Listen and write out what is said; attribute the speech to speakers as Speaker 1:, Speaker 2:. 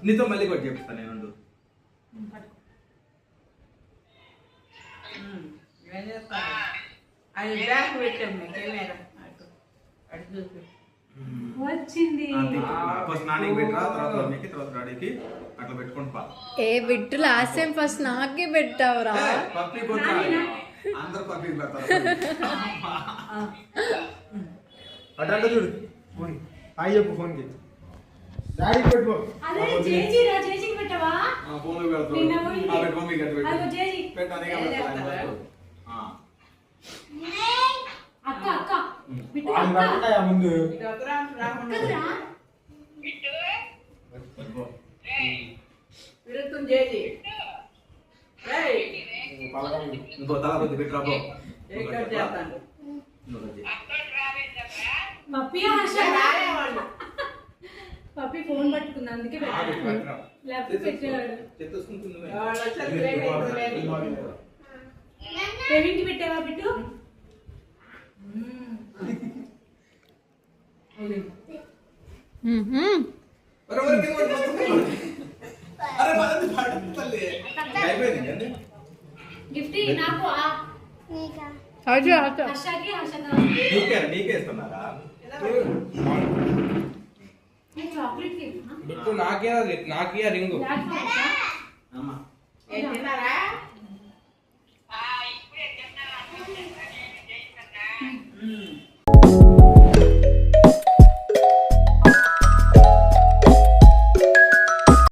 Speaker 1: నీతో మళ్ళీ కొట్టి చెప్తాను నేను
Speaker 2: వచ్చింది
Speaker 1: ఫస్ట్ నానికి పెట్టరా, తర్వాత మమ్మీకి, తర్వాత డాడీకి అట్లా పెట్టుకొని పా.
Speaker 3: ఏ బిట్టు లాస్ట్ టైం ఫస్ట్ నాకే పెట్టావురా.
Speaker 1: పప్పి అందరు పప్పి పెడతారు. అట్లా చూడు హాయ్ చెప్పు ఫోన్ కి. డాడీ పెట్టుకో.
Speaker 2: అదే జేజీ రా, జేజీకి పెట్టవా?
Speaker 1: ఫోన్ లో పెడతావు. పెట్టు మమ్మీకి అట్లా పెట్టు.
Speaker 2: అదో జేజీ
Speaker 1: పెట్టానే కదా.
Speaker 2: అక్క అక్క బిట్టు
Speaker 1: అక్క రాకుండా ముందు
Speaker 2: అక్కరా
Speaker 4: విరుతుం జేజీ ఏయ్
Speaker 1: ఇంకో తల కొద్ది పెట్టు రాబో.
Speaker 4: ఏకర్ చేస్తాను
Speaker 2: పప్పి హర్ష పప్పి ఫోన్ పట్టుకుంది అందుకే లేకపోతే పెట్టేవాడు. పేవింటి పెట్టావా బిట్టు? గిఫ్ట్ నాకు హర్షకి
Speaker 1: నీకే ఇస్తున్నారా?
Speaker 2: చాక్లెట్ కేక్
Speaker 5: బిట్టు నాకే రింగు
Speaker 1: అమ్మా
Speaker 4: ఏంటినారా
Speaker 2: ఆ